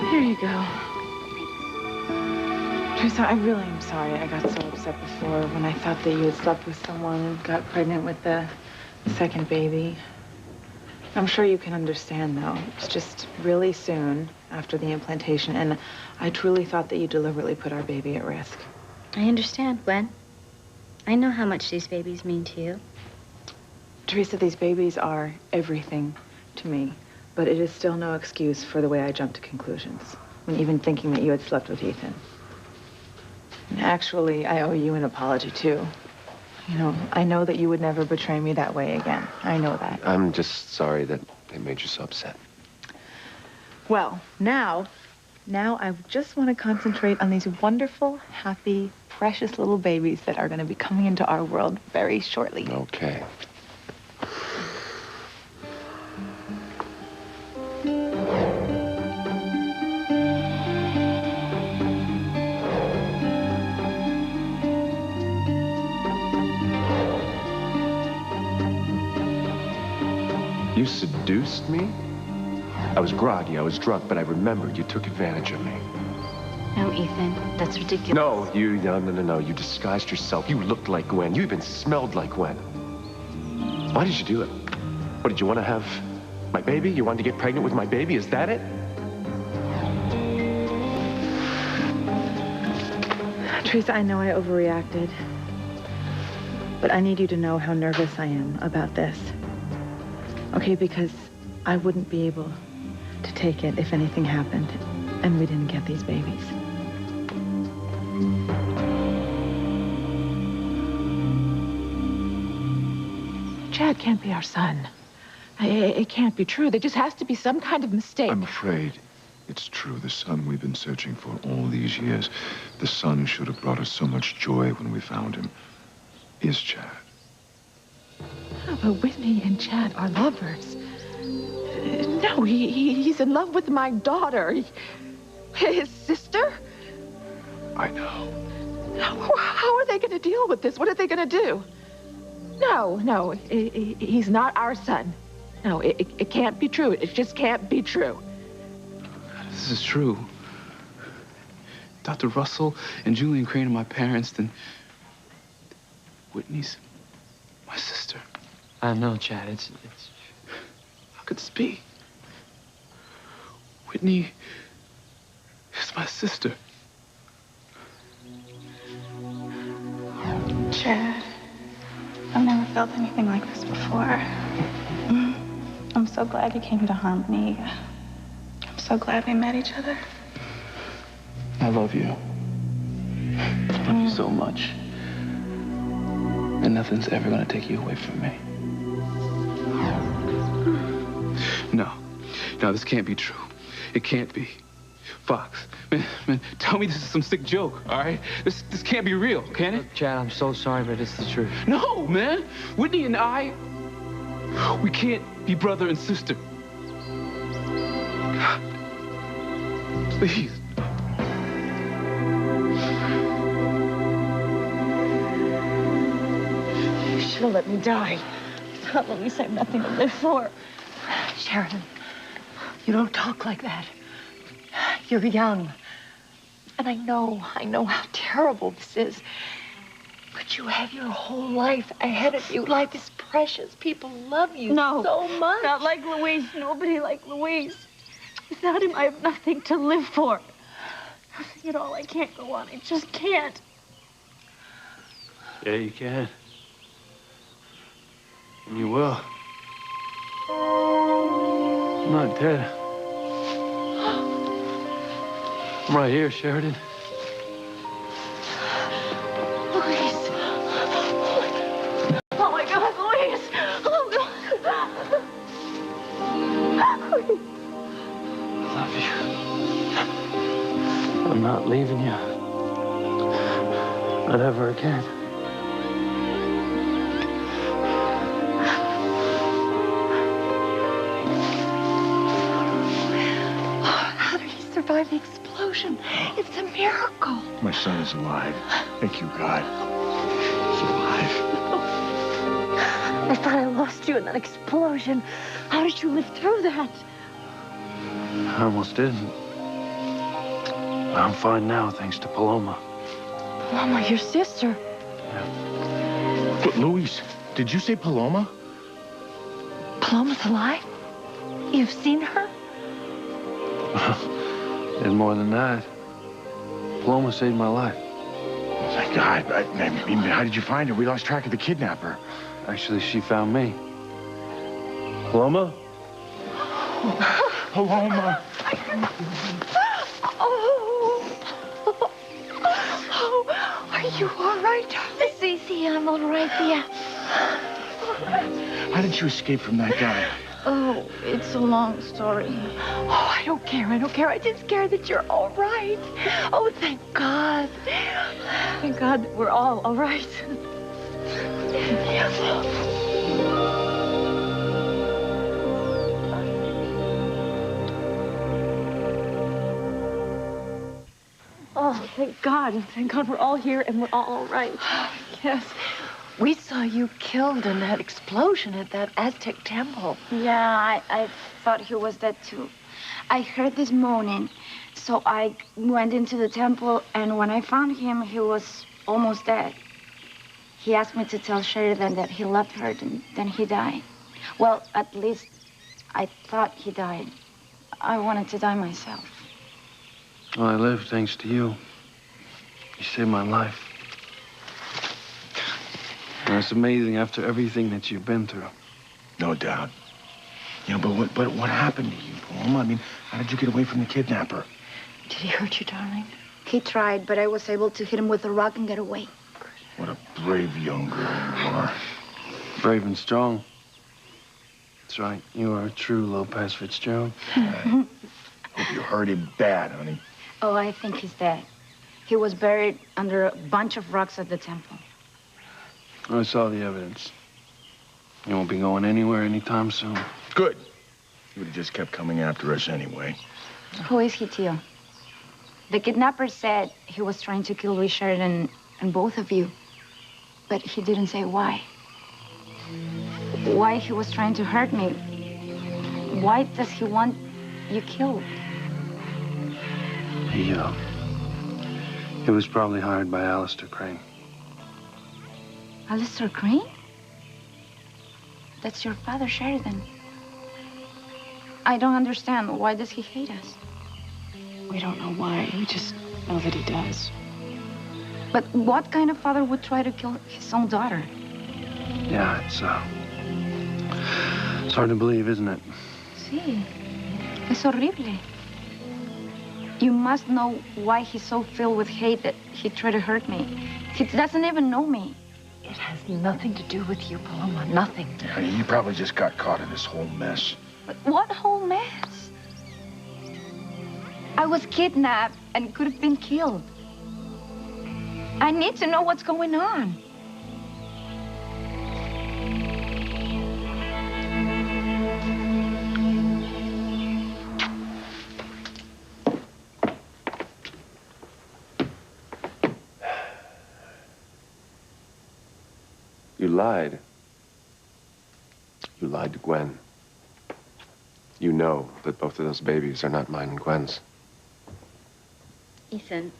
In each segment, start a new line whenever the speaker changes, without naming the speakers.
Here you go. Teresa, I really am sorry I got so upset before when I thought that you had slept with someone and got pregnant with the second baby. I'm sure you can understand, though. It's just really soon after the implantation, and I truly thought that you deliberately put our baby at risk.
I understand, Gwen. I know how much these babies mean to you.
Teresa, these babies are everything to me, but it is still no excuse for the way I jumped to conclusions when even thinking that you had slept with Ethan. And actually, I owe you an apology, too. You know, I know that you would never betray me that way again. I know that.
I'm just sorry that they made you so upset.
Well, now I just want to concentrate on these wonderful, happy, precious little babies that are going to be coming into our world very shortly.
Okay. You seduced me? I was groggy, I was drunk, but I remembered you took advantage of me.
No, Ethan, that's ridiculous.
No, you disguised yourself. You looked like Gwen. You even smelled like Gwen. Why did you do it? What, did you want to have my baby? You wanted to get pregnant with my baby? Is that it?
Teresa, I know I overreacted, but I need you to know how nervous I am about this. Okay, because I wouldn't be able to take it if anything happened and we didn't get these babies.
Chad can't be our son. It can't be true. There just has to be some kind of mistake.
I'm afraid it's true. The son we've been searching for all these years, the son should have brought us so much joy when we found him, is Chad.
But Whitney and Chad are lovers. No, he's in love with my daughter. His sister?
I know.
How are they going to deal with this? What are they going to do? No, he's not our son. No, it can't be true. It just can't be true.
This is true. Dr. Russell and Julian Crane are my parents, then Whitney's my sister.
I know, Chad. It's...
How could this be? Whitney is my sister.
Chad, I've never felt anything like this before. I'm so glad you came to Harmony. I'm so glad we met each other.
I love you. I love you so much. And nothing's ever gonna take you away from me. No, this can't be true. It can't be. Fox, man, tell me this is some sick joke, all right? This can't be real, can it?
Look, Chad, I'm so sorry, but it's the truth.
No, man. Whitney and I, we can't be brother and sister. God, please.
You should have let me die. Not let me say nothing to live for. Sheridan, you don't talk like that. You're young. And I know how terrible this is. But you have your whole life ahead of you. Life is precious. People love you so much.
Not like Louise. Nobody like Louise. Without him, I have nothing to live for. Nothing at all. I can't go on. I just can't.
Yeah, you can. And you will. I'm not dead. I'm right here, Sheridan.
Louise. Oh, my God, Louise. Oh, God. Louise.
I love you. I'm not leaving you. Not ever again.
How did he survive the explosion? It's a miracle.
My son is alive. Thank you, God. He's alive.
I thought I lost you in that explosion. How did you live through that?
I almost didn't.
I'm fine now, thanks to Paloma.
Paloma, your sister.
But Luis, did you say Paloma?
Paloma's alive? You've seen her?
And more than that, Paloma saved my life.
Thank God. I mean, how did you find her? We lost track of the kidnapper.
Actually, she found me. Paloma?
Paloma.
Are you all right, darling?
Cece, I'm all right, dear.
How did you escape from that guy?
Oh, it's a long story.
Oh, I don't care. I'm just scared that you're all right. Oh, thank God. Thank God that we're all right. Oh, thank God. Thank God we're all here and we're all right. Yes. We saw you killed in that explosion at that Aztec temple.
Yeah, I thought he was dead too. I heard this moaning, so I went into the temple, and when I found him, he was almost dead. He asked me to tell Sheridan that he loved her, and then he died. Well, at least I thought he died. I wanted to die myself.
Well, I lived thanks to you. You saved my life. And it's amazing after everything that you've been through.
No doubt. You know, but what happened to you, Paloma? I mean, how did you get away from the kidnapper?
Did he hurt you, darling?
He tried, but I was able to hit him with a rock and get away.
What a brave young girl you are.
Brave and strong. That's right. You are a true Lopez Fitzgerald.
Hope you hurt him bad, honey.
Oh, I think he's dead. He was buried under a bunch of rocks at the temple.
I saw the evidence. You won't be going anywhere anytime soon.
Good. He would have just kept coming after us anyway.
Who is he, Tio? The kidnapper said he was trying to kill Richard and both of you. But he didn't say why. Why he was trying to hurt me. Why does he want you killed?
He was probably hired by Alistair Crane.
Alistair Crane? That's your father, Sheridan. I don't understand. Why does he hate us?
We don't know why. We just know that he does.
But what kind of father would try to kill his own daughter?
Yeah, it's hard to believe, isn't it?
Sí. Es horrible. You must know why he's so filled with hate that he tried to hurt me. He doesn't even know me.
It has nothing to do with you, Paloma. Nothing.
Yeah, you probably just got caught in this whole mess.
But what whole mess? I was kidnapped and could have been killed. I need to know what's going on.
You lied. You lied to Gwen. You know that both of those babies are not mine and Gwen's.
Ethan,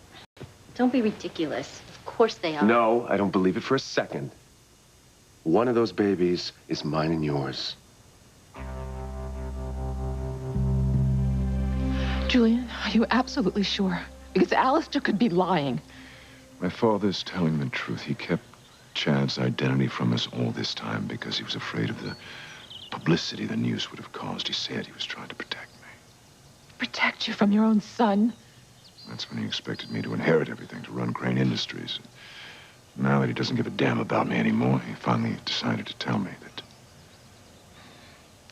don't be ridiculous. Of course they are.
No, I don't believe it for a second. One of those babies is mine and yours.
Julian, are you absolutely sure? Because Alistair could be lying.
My father's telling the truth. He kept Chad's identity from us all this time because he was afraid of the publicity the news would have caused. He said he was trying to protect me.
Protect you from your own son?
That's when he expected me to inherit everything, to run Crane Industries. Now that he doesn't give a damn about me anymore, he finally decided to tell me that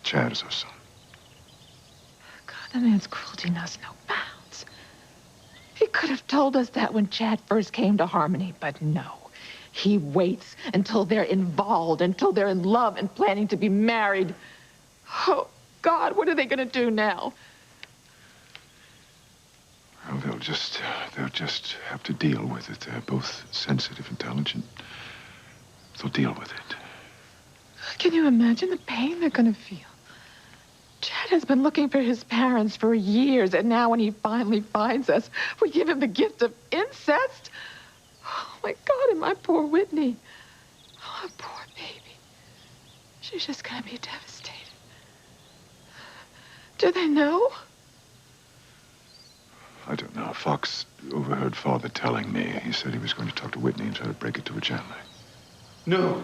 Chad is our son.
God, that man's cruelty knows no bounds. He could have told us that when Chad first came to Harmony, but no. He waits until they're involved, until they're in love and planning to be married. Oh, God, what are they going to do now?
Well, they'll just have to deal with it. They're both sensitive, intelligent. They'll deal with it.
Can you imagine the pain they're going to feel? Chad has been looking for his parents for years, and now when he finally finds us, we give him the gift of incest? Oh, my God, and my poor Whitney. Oh, poor baby. She's just gonna be devastated. Do they know?
I don't know. Fox overheard Father telling me. He said he was going to talk to Whitney and try to break it to her gently.
No.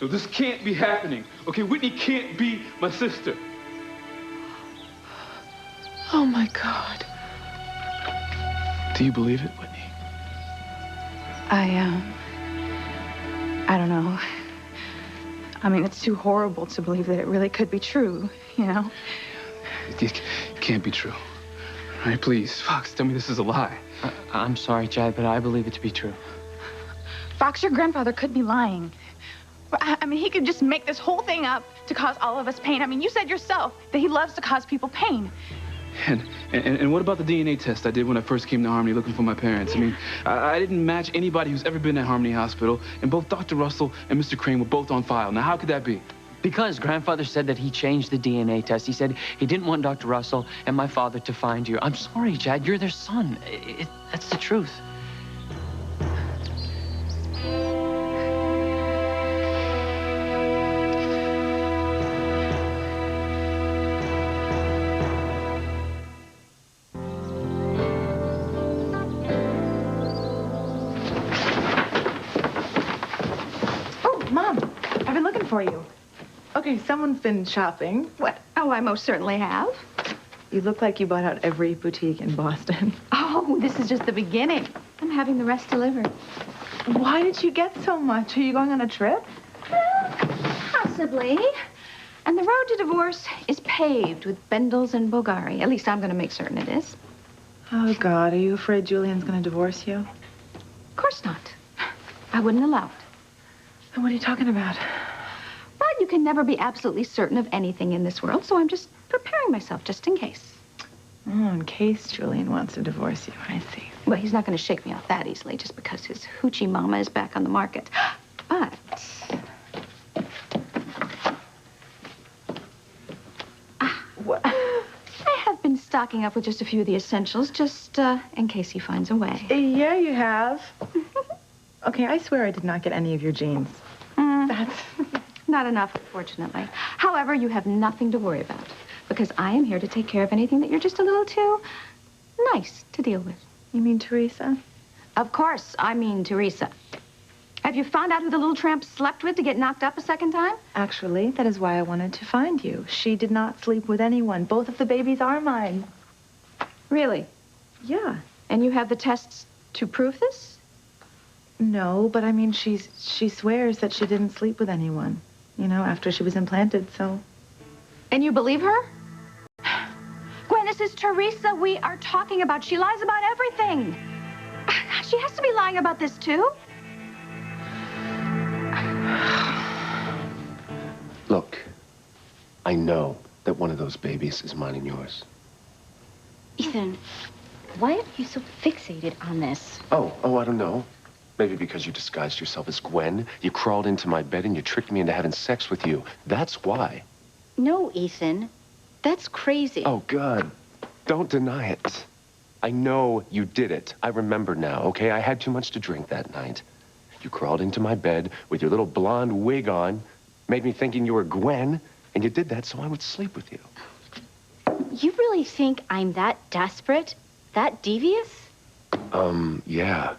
No, this can't be happening. Okay, Whitney can't be my sister.
Oh, my God.
Do you believe it, Whitney?
I don't know. I mean, it's too horrible to believe that it really could be true, you know?
It can't be true. All right, please, Fox, tell me this is a lie.
I'm sorry, Chad, but I believe it to be true.
Fox, your grandfather could be lying. I mean, he could just make this whole thing up to cause all of us pain. I mean, you said yourself that he loves to cause people pain.
And what about the DNA test I did when I first came to Harmony looking for my parents? I mean, I didn't match anybody who's ever been at Harmony Hospital, and both Dr. Russell and Mr. Crane were both on file. Now, how could that be?
Because grandfather said that he changed the DNA test. He said he didn't want Dr. Russell and my father to find you. I'm sorry, Chad. You're their son. That's the truth.
Oh, Mom, I've been looking for you. Okay, someone's been shopping.
What? Oh, I most certainly have.
You look like you bought out every boutique in Boston.
Oh, this is just the beginning. I'm having the rest delivered.
Why did you get so much? Are you going on a trip?
Possibly. And the road to divorce is paved with Bendels and Bulgari. At least I'm going to make certain it is.
Oh, God, are you afraid Julian's going to divorce you?
Of course not. I wouldn't allow it.
Then what are you talking about?
But you can never be absolutely certain of anything in this world, so I'm just preparing myself just in case.
Oh, in case Julian wants to divorce you, I see.
Well, he's not going to shake me off that easily just because his hoochie mama is back on the market. But I have been stocking up with just a few of the essentials, just in case he finds a way.
Yeah, you have. Okay, I swear I did not get any of your jeans. That's...
Not enough, unfortunately. However, you have nothing to worry about, because I am here to take care of anything that you're just a little too nice to deal with.
You mean Teresa?
Of course, I mean Teresa. Have you found out who the little tramp slept with to get knocked up a second time?
Actually, that is why I wanted to find you. She did not sleep with anyone. Both of the babies are mine.
Really?
Yeah.
And you have the tests to prove this?
No, but I mean, she swears that she didn't sleep with anyone, you know, after she was implanted, so...
And you believe her? Gwen, this is Teresa we are talking about. She lies about everything. She has to be lying about this, too.
Look, I know that one of those babies is mine and yours.
Ethan, why are you so fixated on this?
Oh, I don't know. Maybe because you disguised yourself as Gwen, you crawled into my bed and you tricked me into having sex with you. That's why.
No, Ethan. That's crazy.
Oh, God. Don't deny it. I know you did it. I remember now, okay? I had too much to drink that night. You crawled into my bed with your little blonde wig on, made me thinking you were Gwen, and you did that so I would sleep with you.
You really think I'm that desperate? That devious?
Yeah.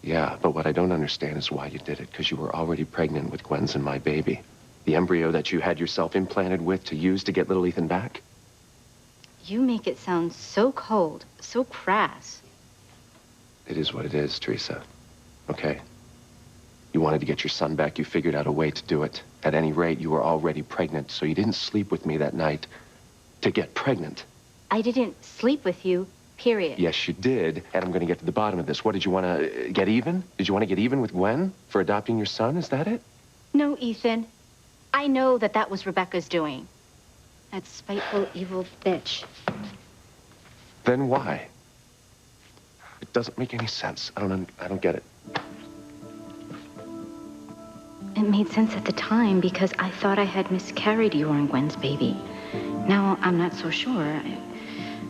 Yeah, but what I don't understand is why you did it, because you were already pregnant with Gwen's and my baby. The embryo that you had yourself implanted with to use to get little Ethan back.
You make it sound so cold, so crass.
It is what it is, Teresa. Okay? You wanted to get your son back. You figured out a way to do it. At any rate, you were already pregnant, so you didn't sleep with me that night to get pregnant.
I didn't sleep with you, period.
Yes, you did, and I'm going to get to the bottom of this. What, did you want to get even? Did you want to get even with Gwen for adopting your son? Is that it?
No, Ethan. I know that that was Rebecca's doing. That spiteful, evil bitch.
Then why? It doesn't make any sense. I don't get it.
It made sense at the time because I thought I had miscarried you on Gwen's baby. Now, I'm not so sure.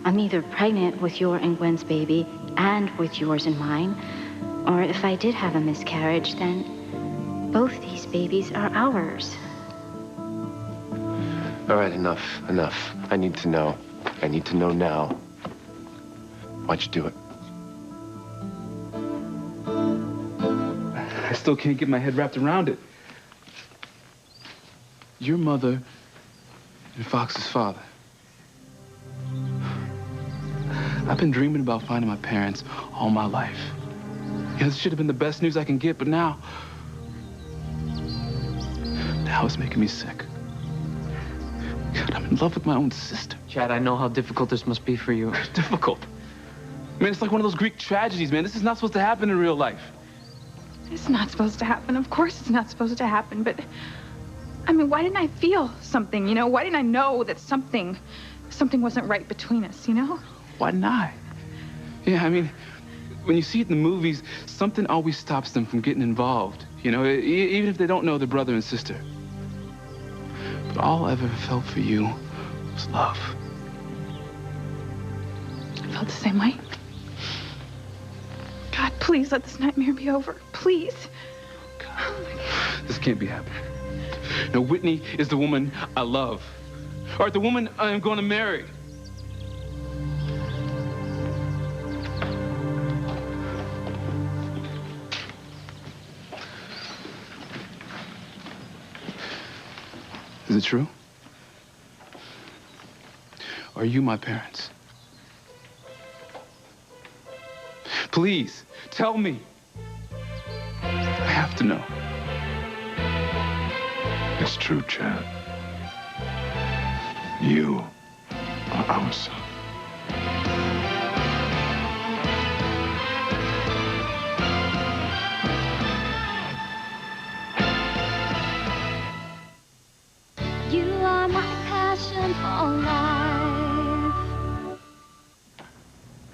I'm either pregnant with your and Gwen's baby and with yours and mine, or if I did have a miscarriage, then both these babies are ours.
All right, enough. I need to know. I need to know now. Why'd you do it?
I still can't get my head wrapped around it. Your mother and Fox's father. I've been dreaming about finding my parents all my life. This should have been the best news I can get, but now it's making me sick. God, I'm in love with my own sister.
Chad, I know how difficult this must be for you.
Difficult? Man, it's like one of those Greek tragedies, man. This is not supposed to happen in real life.
It's not supposed to happen. Of course it's not supposed to happen, but... I mean, why didn't I feel something, you know? Why didn't I know that something wasn't right between us, you know?
Why not? Yeah, I mean, when you see it in the movies, something always stops them from getting involved. You know, even if they don't know their brother and sister. But all I ever felt for you was love.
I felt the same way. God, please let this nightmare be over. Please.
God, this can't be happening. No, Whitney is the woman I love. Or the woman I am going to marry. Is it true? Are you my parents? Please, tell me. I have to know.
It's true, Chad. You are our son.
You are my passion for life.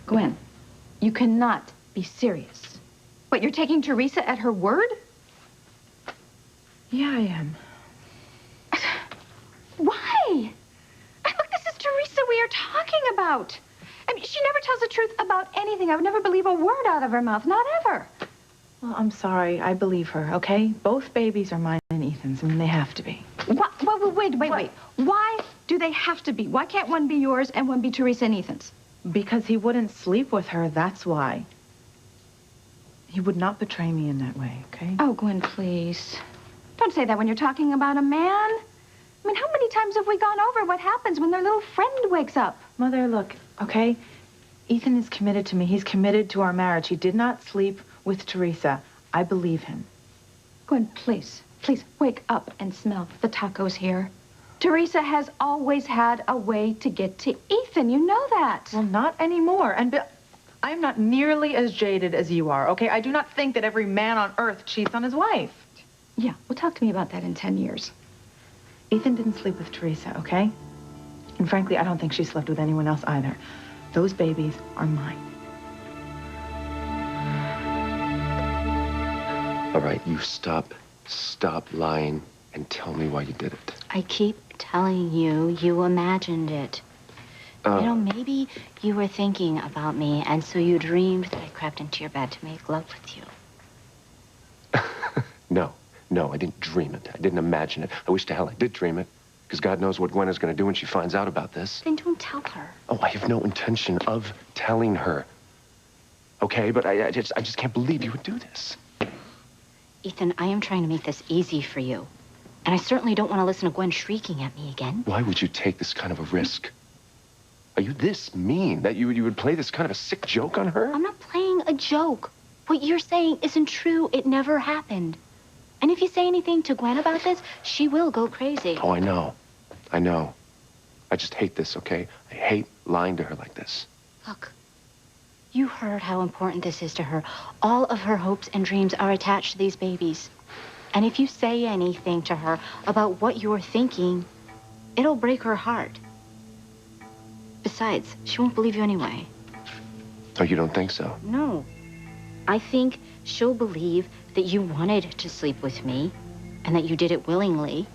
Gwen, you cannot be serious.
But you're taking Teresa at her word?
Yeah, I am.
Why? Look, this is Teresa we are talking about. I mean, she never tells the truth about anything. I would never believe a word out of her mouth, not ever.
Well, I'm sorry. I believe her, okay? Both babies are mine and Ethan's. I mean, they have to be.
Wait. Why do they have to be? Why can't one be yours and one be Teresa and Ethan's?
Because he wouldn't sleep with her, that's why. He would not betray me in that way, okay?
Oh, Gwen, please. Don't say that when you're talking about a man. I mean, how many times have we gone over what happens when their little friend wakes up?
Mother, look, okay? Ethan is committed to me. He's committed to our marriage. He did not sleep with Teresa. I believe him.
Gwen, please, wake up and smell the tacos here. Teresa has always had a way to get to Ethan. You know that.
Well, not anymore. And I'm not nearly as jaded as you are, okay? I do not think that every man on earth cheats on his wife.
Yeah, well, talk to me about that in 10 years.
Ethan didn't sleep with Teresa, okay? And frankly, I don't think she slept with anyone else either. Those babies are mine.
All right, you stop lying and tell me why you did it.
I keep telling you, you imagined it. You know, maybe you were thinking about me, and so you dreamed that I crept into your bed to make love with you.
No, I didn't dream it. I didn't imagine it. I wish to hell I did dream it, because God knows what Gwen is going to do when she finds out about this.
Then don't tell her.
Oh, I have no intention of telling her. Okay, but I just can't believe you would do this.
Ethan, I am trying to make this easy for you. And I certainly don't want to listen to Gwen shrieking at me again.
Why would you take this kind of a risk? Are you this mean that you would play this kind of a sick joke on her?
I'm not playing a joke. What you're saying isn't true. It never happened. And if you say anything to Gwen about this, she will go crazy.
Oh, I know. I just hate this, okay? I hate lying to her like this.
Look, you heard how important this is to her. All of her hopes and dreams are attached to these babies. And if you say anything to her about what you're thinking, it'll break her heart. Besides, she won't believe you anyway.
Oh, you don't think so?
No. I think she'll believe that you wanted to sleep with me and that you did it willingly.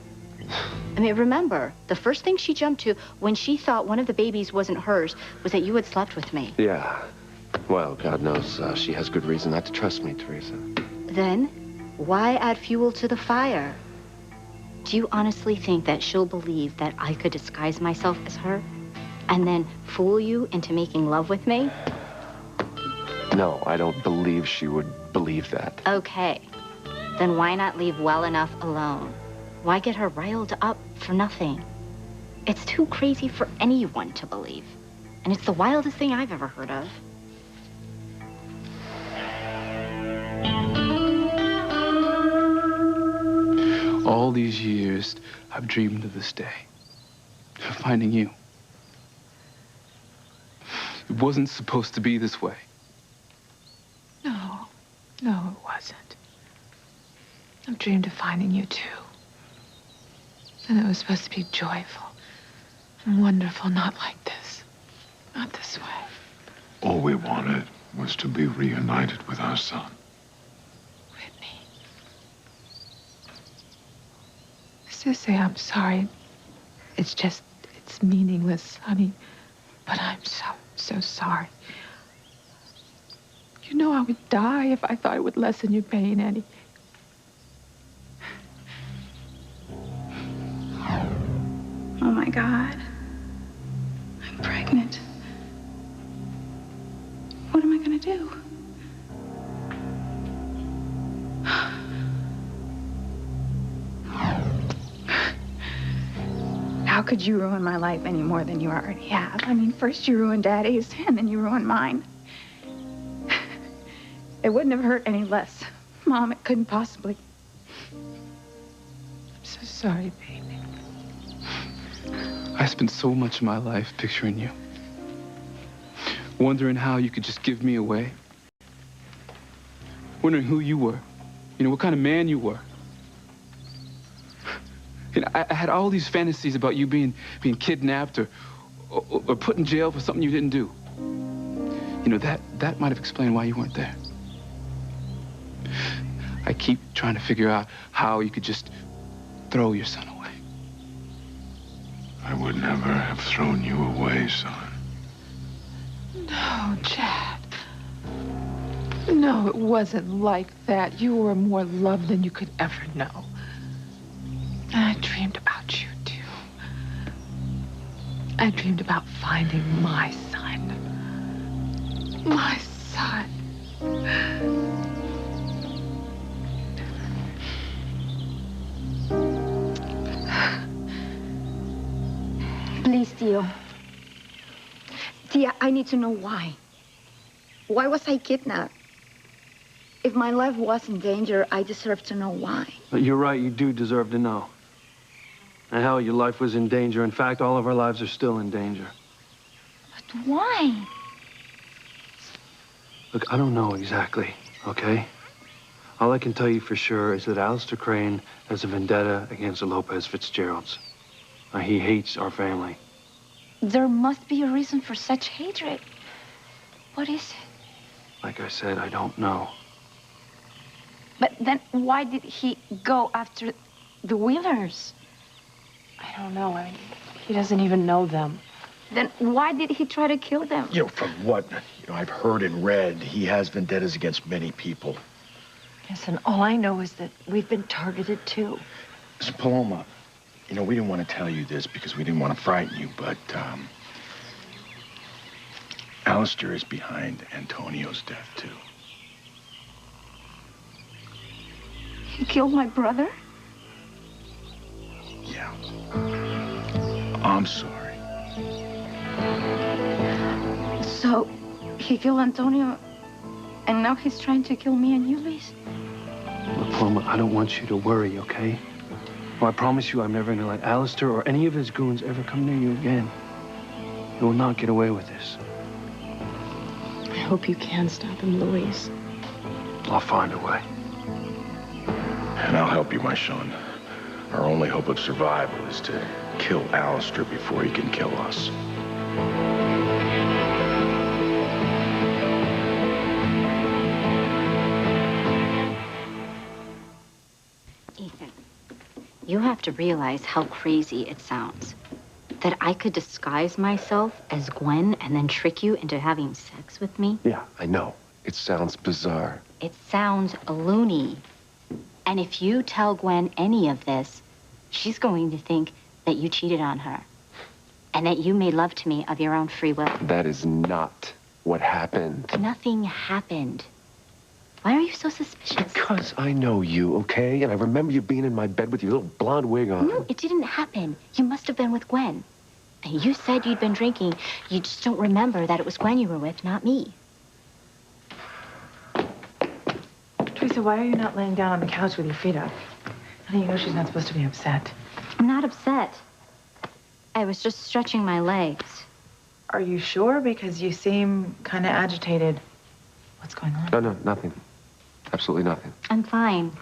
I mean, remember, the first thing she jumped to when she thought one of the babies wasn't hers was that you had slept with me.
Yeah. Well, God knows she has good reason not to trust me, Teresa.
Then, why add fuel to the fire? Do you honestly think that she'll believe that I could disguise myself as her and then fool you into making love with me?
No, I don't believe she would believe that.
Okay. Then why not leave well enough alone? Why get her riled up for nothing? It's too crazy for anyone to believe. And it's the wildest thing I've ever heard of.
All these years, I've dreamed of this day. Of finding you. It wasn't supposed to be this way.
No, it wasn't. I've dreamed of finding you, too. And it was supposed to be joyful and wonderful, not like this. Not this way.
All we wanted was to be reunited with our son.
Whitney. Just to say I'm sorry. It's meaningless, honey. But I'm so sorry. You know I would die if I thought it would lessen your pain any.
Oh my God. I'm pregnant. What am I gonna do? How could you ruin my life any more than you already have? I mean, first you ruined Daddy's, and then you ruined mine. It wouldn't have hurt any less. Mom, it couldn't possibly.
I'm so sorry, baby.
I spent so much of my life picturing you. Wondering how you could just give me away. Wondering who you were. You know, what kind of man you were. You know, I had all these fantasies about you being kidnapped or put in jail for something you didn't do. You know, that might have explained why you weren't there. I keep trying to figure out how you could just throw your son away.
I would never have thrown you away, son.
No, Chad. No, it wasn't like that. You were more loved than you could ever know. And I dreamed about you, too. I dreamed about finding my son. My son.
Please, Tio. Tia, I need to know why. Why was I kidnapped? If my life was in danger, I deserve to know why.
But you're right, you do deserve to know. And hell, your life was in danger. In fact, all of our lives are still in danger.
But why?
Look, I don't know exactly, okay? All I can tell you for sure is that Alistair Crane has a vendetta against the Lopez Fitzgeralds. He hates our family.
There must be a reason for such hatred. What is it?
Like I said, I don't know.
But then why did he go after the Wheelers?
I don't know. I mean, he doesn't even know them.
Then why did he try to kill them?
You know, from what I've heard and read, he has vendettas against many people.
Yes, and all I know is that we've been targeted, too.
So, Paloma, we didn't want to tell you this because we didn't want to frighten you, but, Alistair is behind Antonio's death, too.
He killed my brother?
Yeah. I'm sorry.
So, he killed Antonio, and now he's trying to kill me and you, Luis?
Look, Paloma, I don't want you to worry, okay? Well, I promise you I'm never going to let Alistair or any of his goons ever come near you again. You will not get away with this.
I hope you can stop him, Luis.
I'll find a way.
And I'll help you, my son. Our only hope of survival is to kill Alistair before he can kill us.
Ethan, You have to realize how crazy it sounds. That I could disguise myself as Gwen and then trick you into having sex with me?
Yeah, I know. It sounds bizarre.
It sounds loony. And if you tell Gwen any of this, she's going to think that you cheated on her. And that you made love to me of your own free will.
That is not what happened.
Nothing happened. Why are you so suspicious?
Because I know you, okay? And I remember you being in my bed with your little blonde wig on.
No, it didn't happen. You must have been with Gwen. And you said you'd been drinking. You just don't remember that it was Gwen you were with, not me.
Teresa, why are you not laying down on the couch with your feet up? Honey, you know she's not supposed to be upset.
I'm not upset. I was just stretching my legs.
Are you sure? Because you seem kind of agitated. What's going on?
No, nothing. Absolutely nothing.
I'm fine.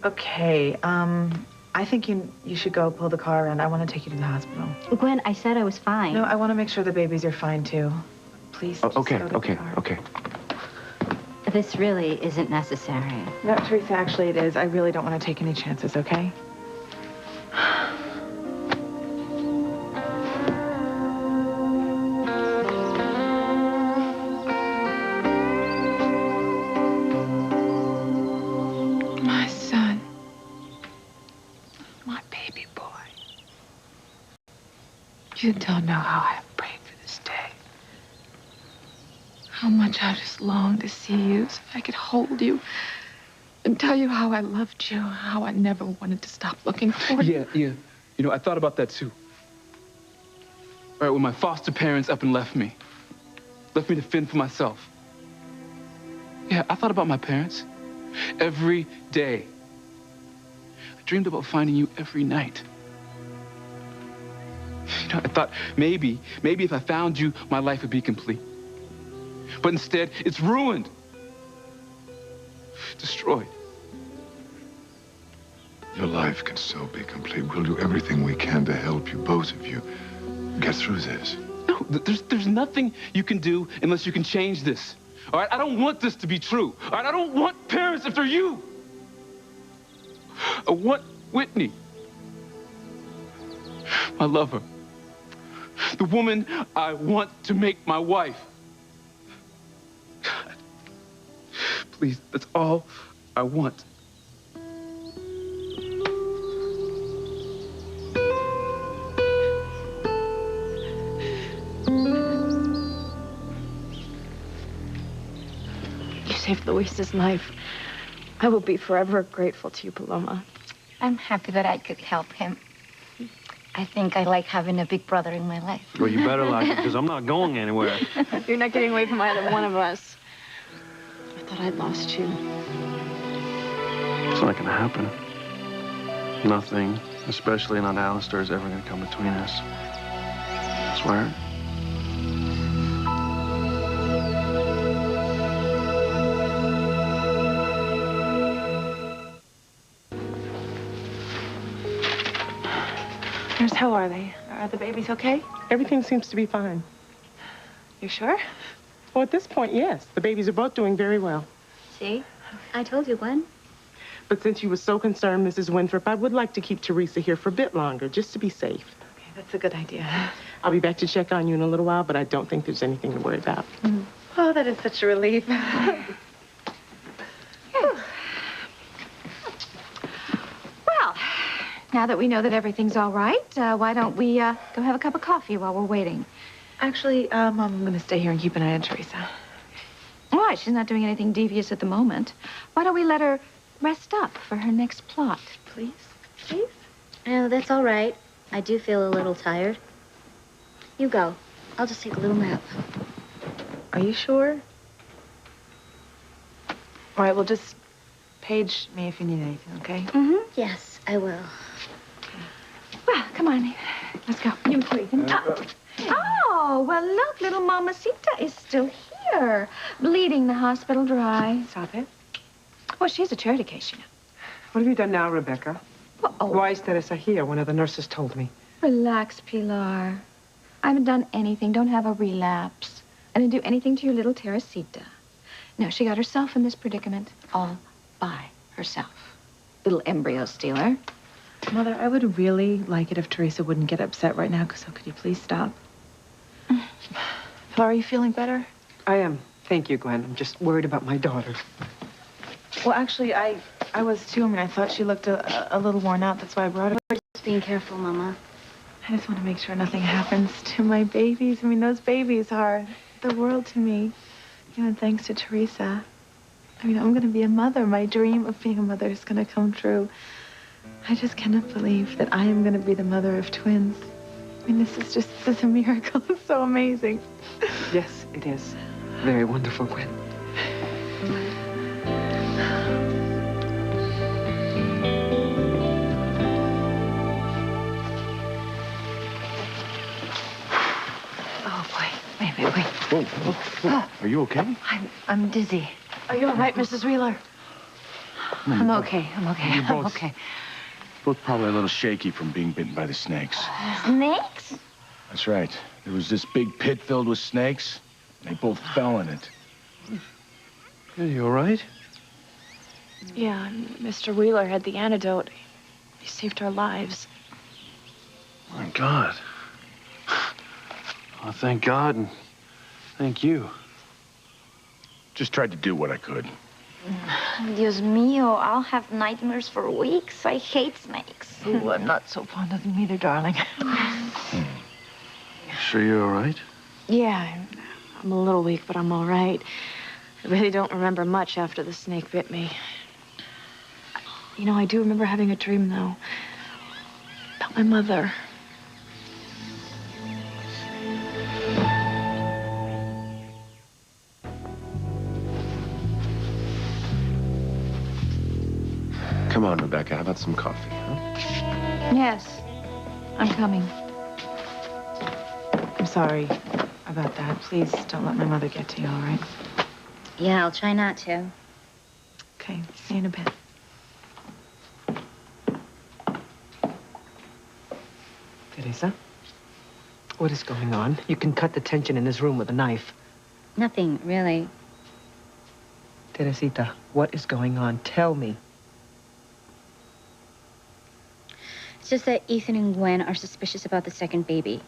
Okay, I think you should go pull the car around. I want to take you to the hospital.
Gwen, I said I was fine.
No, I want to make sure the babies are fine, too. Please, just
Okay.
go to the car.
This really isn't necessary.
No, Teresa, actually it is. I really don't want to take any chances, okay?
My son. My baby boy. You don't know how I have prayed for this day. How much I just longed to see you so I could hold you and tell you how I loved you, how I never wanted to stop looking for you.
Yeah. You know, I thought about that too. All right, when my foster parents up and left me to fend for myself. Yeah, I thought about my parents every day. I dreamed about finding you every night. You know, I thought maybe if I found you, my life would be complete. But instead, it's ruined. Destroyed.
Your life can still be complete. We'll do everything we can to help you, both of you, get through this.
No, there's nothing you can do unless you can change this. All right? I don't want this to be true. All right? I don't want parents if they're you. I want Whitney. My lover. The woman I want to make my wife. God. Please, that's all I want.
You saved Luis's life. I will be forever grateful to you, Paloma.
I'm happy that I could help him. I think I like having a big brother in my life.
Well, you better like it, because I'm not going anywhere.
You're not getting away from either one of us. I thought I'd lost you.
It's not gonna happen. Nothing, especially not Alistair, is ever gonna come between us. I swear.
Nurse, how are they? Are the babies okay?
Everything seems to be fine.
You sure?
Well, at this point, yes. The babies are both doing very well.
See? I told you, Gwen.
But since you were so concerned, Mrs. Winthrop, I would like to keep Teresa here for a bit longer, just to be safe.
Okay, that's a good idea.
I'll be back to check on you in a little while, but I don't think there's anything to worry about.
Oh, that is such a relief.
Well, now that we know that everything's all right, why don't we go have a cup of coffee while we're waiting?
Actually, Mom, I'm going to stay here and keep an eye on Teresa.
Why? She's not doing anything devious at the moment. Why don't we let her rest up for her next plot, please? Please?
Oh, that's all right. I do feel a little tired. You go. I'll just take a little nap.
Are you sure? All right, well, just page me if you need anything, okay?
Mm-hmm. Yes, I will.
Well, come on. Let's go. You too, Ethan. Oh, well, look, little Mamacita is still here, bleeding the hospital dry.
Stop it.
Well, she's a charity case, you know.
What have you done now, Rebecca?
Oh.
Why is Teresa here? One of the nurses told me.
Relax, Pilar. I haven't done anything. Don't have a relapse. I didn't do anything to your little Teresita. No, she got herself in this predicament all by herself.
little embryo stealer.
Mother, I would really like it if Teresa wouldn't get upset right now, so could you please stop? Phil, are you feeling better?
I am. Thank you, Gwen. I'm just worried about my daughter.
Well, actually, I was too. I mean, I thought she looked a little worn out. That's why I brought her.
Just being careful, Mama.
I just want to make sure nothing happens to my babies. I mean, those babies are the world to me. And thanks to Teresa. I mean, I'm going to be a mother. My dream of being a mother is going to come true. I just cannot believe that I am going to be the mother of twins. I mean, this is a miracle. It's so amazing.
Yes, it is. Very wonderful, Gwen.
Oh, boy. Wait.
Whoa. Are you okay?
I'm dizzy. Are you all right, Mrs. Wheeler? I'm okay.
You're
I'm
both-
okay.
Both probably a little shaky from being bitten by the snakes.
Snakes?
That's right. There was this big pit filled with snakes. They both fell in it.
Are you all right?
Yeah, Mr. Wheeler had the antidote. He saved our lives.
My God. Oh, thank God and thank you.
Just tried to do what I could.
Dios mío, I'll have nightmares for weeks. I hate snakes.
Ooh, I'm not so fond of them either, darling.
Sure you're all right?
Yeah, I'm a little weak, but I'm all right. I really don't remember much after the snake bit me. You know, I do remember having a dream, though, about my mother.
Come on, Rebecca. How about some coffee, huh?
Yes, I'm coming. I'm sorry about that. Please don't let my mother get to you, all right?
Yeah, I'll try not to.
Okay, see you in a bit.
Teresa, what is going on? You can cut the tension in this room with a knife.
Nothing, really.
Teresita, what is going on? Tell me.
It's just that Ethan and Gwen are suspicious about the second baby.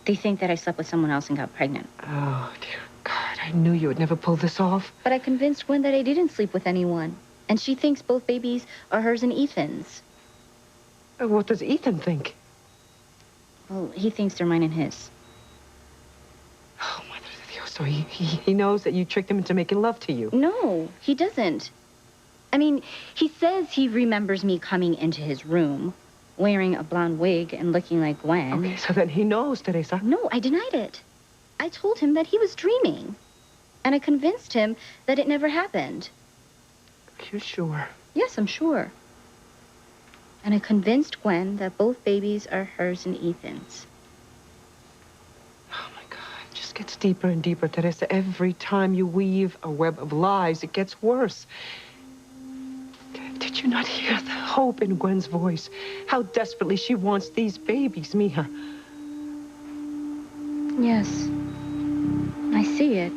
They think that I slept with someone else and got pregnant.
Oh, dear God, I knew you would never pull this off.
But I convinced Gwen that I didn't sleep with anyone. And she thinks both babies are hers and Ethan's.
What does Ethan think?
Well, he thinks they're mine and his.
Oh, Madre de Dios, so he knows that you tricked him into making love to you.
No, he doesn't. I mean, he says he remembers me coming into his room, wearing a blonde wig and looking like Gwen.
Okay, so then he knows, Teresa.
No, I denied it. I told him that he was dreaming. And I convinced him that it never happened.
Are you sure?
Yes, I'm sure. And I convinced Gwen that both babies are hers and Ethan's.
Oh, my God. It just gets deeper and deeper, Teresa. Every time you weave a web of lies, it gets worse. Did you not hear the hope in Gwen's voice? How desperately she wants these babies, mija.
Yes. I see it.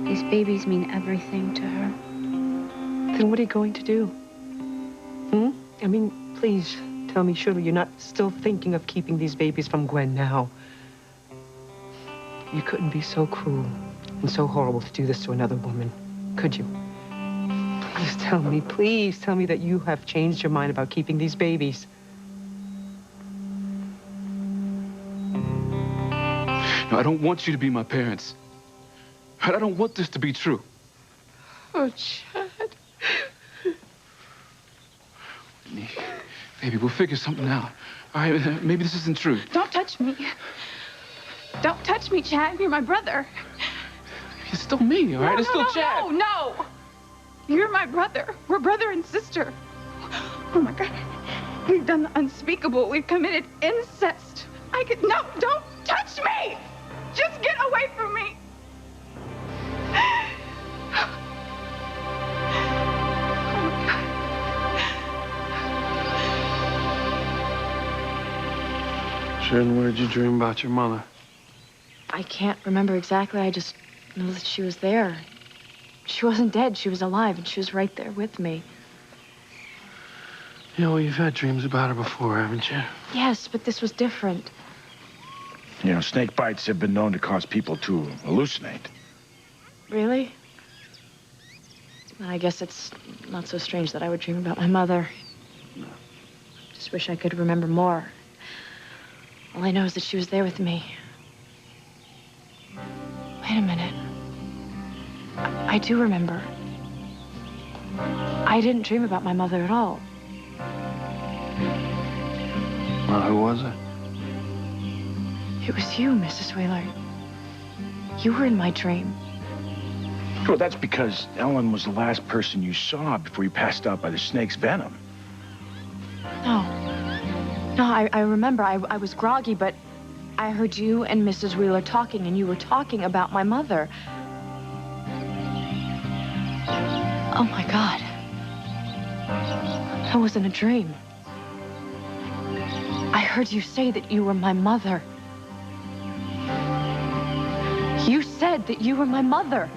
These babies mean everything to her.
Then what are you going to do? I mean, please tell me, surely you're not still thinking of keeping these babies from Gwen now. You couldn't be so cruel and so horrible to do this to another woman, could you? Please tell me that you have changed your mind about keeping these babies.
No, I don't want you to be my parents. I don't want this to be true.
Oh, Chad.
Baby, we'll figure something out. All right, maybe this isn't true.
Don't touch me. Don't touch me, Chad. You're my brother.
It's still me, all right? It's still Chad.
No. You're my brother. We're brother and sister. Oh, my God. We've done the unspeakable. We've committed incest. No, don't touch me. Just get away from me.
Sharon, what did you dream about your mother?
I can't remember exactly. I just know that she was there. She wasn't dead. She was alive, and she was right there with me.
You know, you've had dreams about her before, haven't you?
Yes, but this was different.
You know, snake bites have been known to cause people to hallucinate.
Really? I guess it's not so strange that I would dream about my mother. Just wish I could remember more. All I know is that she was there with me. Wait a minute. I do remember. I didn't dream about my mother at all.
Well, who was it?
It was you, Mrs. Wheeler. You were in my dream.
Well, that's because Ellen was the last person you saw before you passed out by the snake's venom.
No. No, I remember. I was groggy, but I heard you and Mrs. Wheeler talking, and you were talking about my mother. Oh, my God. That wasn't a dream. I heard you say that you were my mother. You said that you were my mother.